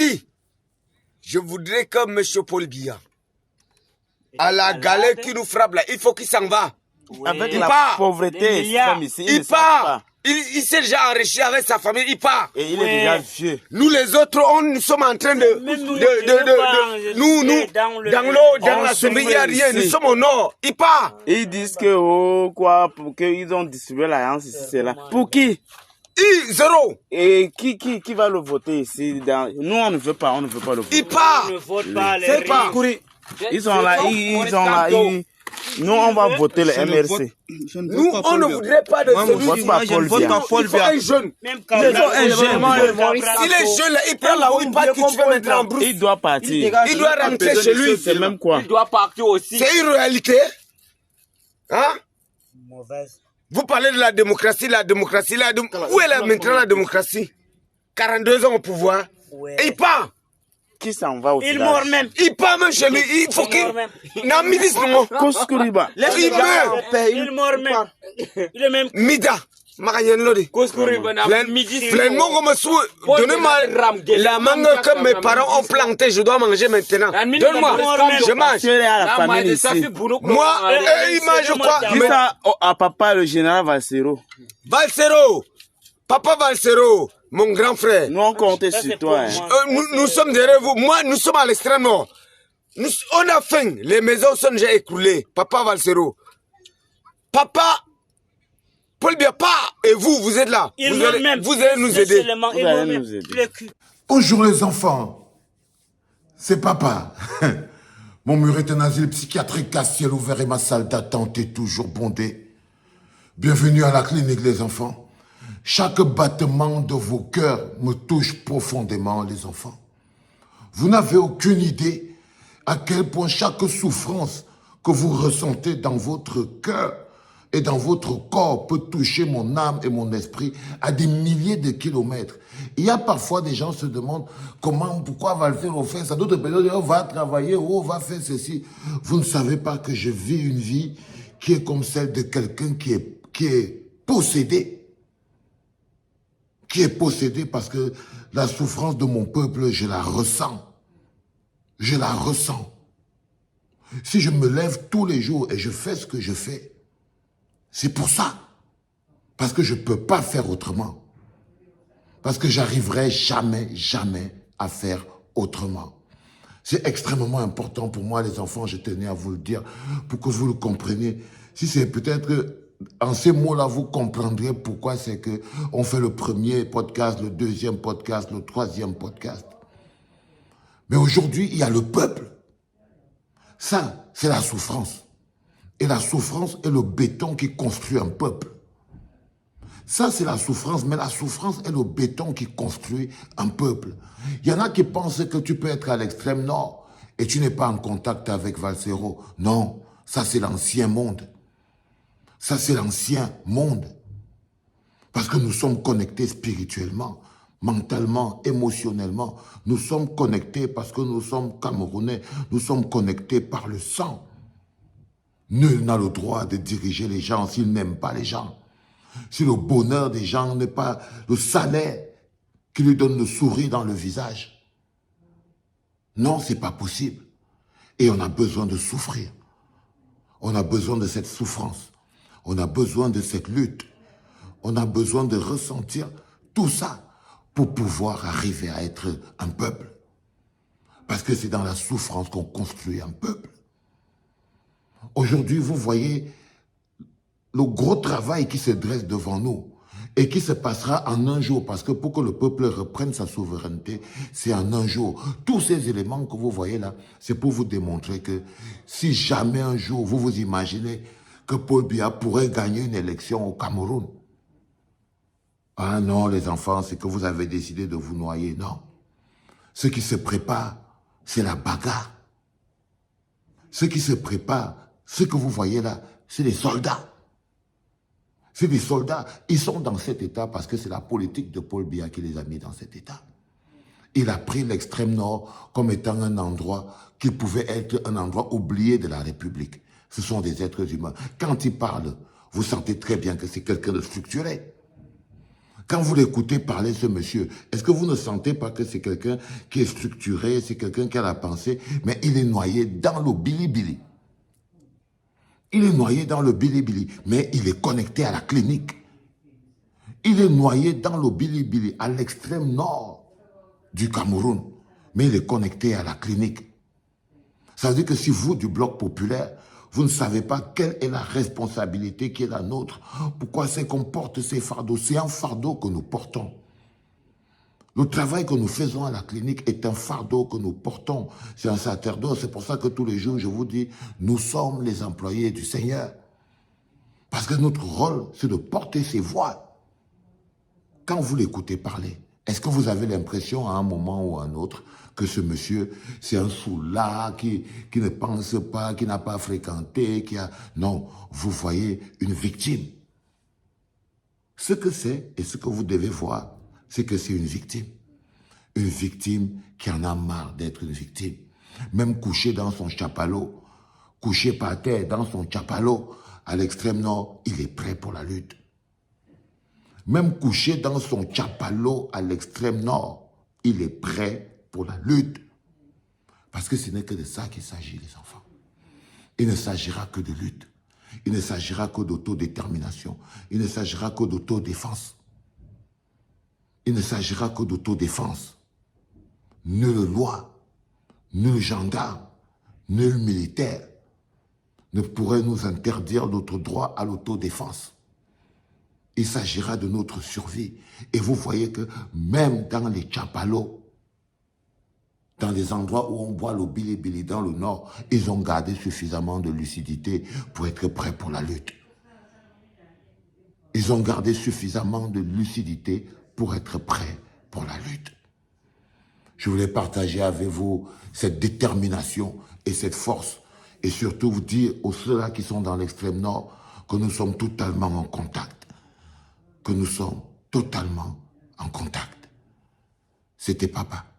Ici, je voudrais que M. Paul Biya, à la galère qui nous frappe là, il faut qu'il s'en va. Oui. Avec la pauvreté extrême ici, il part. Il s'est déjà enrichi avec sa famille, il part. Et il est déjà vieux. Nous les autres, nous sommes en train de... Nous, dans l'eau, dans la semaine, il n'y a rien. Nous sommes au nord, il part. Ils disent que, pour qu'ils ont distribué l'alliance ici, c'est là. Pour qui? Zéro. Et qui va le voter ici? Nous, on ne veut pas le voter. Il part. On ne vote pas les C'est pas. Ils sont là. Nous, on va voter le MRC. Nous, on ne voudrait pas de celui-ci. Je ne vote pas Paul Biya. Il faut un jeune. Il est jeune, là, il prend la route, il part, tu vas mettre en brousse. Il doit partir. Il doit rentrer chez lui. C'est même quoi? Il doit partir aussi. C'est une réalité. Hein? Mauvaise. Vous parlez de la démocratie. Où est maintenant la démocratie? 42 ans au pouvoir. Ouais. Et il part. Qui s'en va au Il village? meurt même. Il part même chez lui. Il faut qu'il... Non, Midis, non. Koskuriba. Il meurt. Il meurt même. Il est même. Mida. Magayen Lodi. Pleinement comme sous. Donnez-moi la mangue que mes parents ont plantée. Je dois manger maintenant. Donne-moi. Je mange. Moi, je crois. Qui ça à papa le général Valsero? Valsero. Papa Valsero. Mon grand frère. Nous on comptait sur toi. Nous sommes derrière vous. Moi, nous sommes à l'extrême nord. On a faim. Les maisons sont déjà écroulées. Papa Valsero. Papa Paul Biya, et vous êtes là. Vous allez nous aider. Bonjour les enfants. C'est papa. Mon mur est un asile psychiatrique à ciel ouvert et ma salle d'attente est toujours bondée. Bienvenue à la clinique les enfants. Chaque battement de vos cœurs me touche profondément les enfants. Vous n'avez aucune idée à quel point chaque souffrance que vous ressentez dans votre cœur et dans votre corps peut toucher mon âme et mon esprit à des milliers de kilomètres. Il y a parfois des gens qui se demandent pourquoi va le faire, on fait ça. D'autres personnes disent, on va travailler, on va faire ceci. Vous ne savez pas que je vis une vie qui est comme celle de quelqu'un qui est possédé. Qui est possédé parce que la souffrance de mon peuple, je la ressens. Je la ressens. Si je me lève tous les jours et je fais ce que je fais, c'est pour ça. Parce que je ne peux pas faire autrement. Parce que j'arriverai jamais à faire autrement. C'est extrêmement important pour moi, les enfants, je tenais à vous le dire, pour que vous le compreniez. Si c'est peut-être que, en ces mots-là, vous comprendrez pourquoi c'est que on fait le premier podcast, le deuxième podcast, le troisième podcast. Mais aujourd'hui, il y a le peuple. Ça, c'est la souffrance. Et la souffrance est le béton qui construit un peuple. Ça, c'est la souffrance, mais la souffrance est le béton qui construit un peuple. Il y en a qui pensent que tu peux être à l'extrême nord et tu n'es pas en contact avec Valsero. Non, ça c'est l'ancien monde. Ça c'est l'ancien monde. Parce que nous sommes connectés spirituellement, mentalement, émotionnellement. Nous sommes connectés parce que nous sommes Camerounais. Nous sommes connectés par le sang. Nul n'a le droit de diriger les gens s'il n'aime pas les gens. Si le bonheur des gens n'est pas le salaire qui lui donne le sourire dans le visage. Non, c'est pas possible. Et on a besoin de souffrir. On a besoin de cette souffrance. On a besoin de cette lutte. On a besoin de ressentir tout ça pour pouvoir arriver à être un peuple. Parce que c'est dans la souffrance qu'on construit un peuple. Aujourd'hui, vous voyez le gros travail qui se dresse devant nous et qui se passera en un jour. Parce que pour que le peuple reprenne sa souveraineté, c'est en un jour. Tous ces éléments que vous voyez là, c'est pour vous démontrer que si jamais un jour vous vous imaginez que Paul Biya pourrait gagner une élection au Cameroun. Ah non, les enfants, c'est que vous avez décidé de vous noyer. Non. Ce qui se prépare, c'est la bagarre. Ce qui se prépare, ce que vous voyez là, c'est des soldats. C'est des soldats. Ils sont dans cet état parce que c'est la politique de Paul Biya qui les a mis dans cet état. Il a pris l'extrême nord comme étant un endroit qui pouvait être un endroit oublié de la République. Ce sont des êtres humains. Quand il parle, vous sentez très bien que c'est quelqu'un de structuré. Quand vous l'écoutez parler, ce monsieur, est-ce que vous ne sentez pas que c'est quelqu'un qui est structuré, c'est quelqu'un qui a la pensée, mais il est noyé dans le bilibili. Il est noyé dans le bilibili, mais il est connecté à la clinique. Il est noyé dans le bilibili, à l'extrême nord du Cameroun, mais il est connecté à la clinique. Ça veut dire que si vous, du Bloc populaire, vous ne savez pas quelle est la responsabilité qui est la nôtre, pourquoi c'est qu'on porte ces fardeaux, c'est un fardeau que nous portons. Le travail que nous faisons à la clinique est un fardeau que nous portons, c'est un sacerdoce, c'est pour ça que tous les jours je vous dis, nous sommes les employés du Seigneur. Parce que notre rôle, c'est de porter ces voix. Quand vous l'écoutez parler, est-ce que vous avez l'impression à un moment ou à un autre que ce monsieur, c'est un soulard qui ne pense pas, qui n'a pas fréquenté, qui a... Non, vous voyez une victime. Ce que c'est et ce que vous devez voir, c'est que c'est une victime. Une victime qui en a marre d'être une victime. Même couché dans son chapalot, couché par terre dans son chapalot, à l'extrême nord, il est prêt pour la lutte. Même couché dans son chapalot à l'extrême nord, il est prêt pour la lutte. Parce que ce n'est que de ça qu'il s'agit, les enfants. Il ne s'agira que de lutte. Il ne s'agira que d'autodétermination. Il ne s'agira que d'autodéfense. Il ne s'agira que d'autodéfense. Nulle loi, nul gendarme, nul militaire ne pourrait nous interdire notre droit à l'autodéfense. Il s'agira de notre survie. Et vous voyez que même dans les chapalots, dans les endroits où on boit le bilibili dans le nord, ils ont gardé suffisamment de lucidité pour être prêts pour la lutte. Ils ont gardé suffisamment de lucidité pour être prêts pour la lutte. Je voulais partager avec vous cette détermination et cette force, et surtout vous dire aux ceux-là qui sont dans l'extrême nord que nous sommes totalement en contact. Que nous sommes totalement en contact. C'était papa.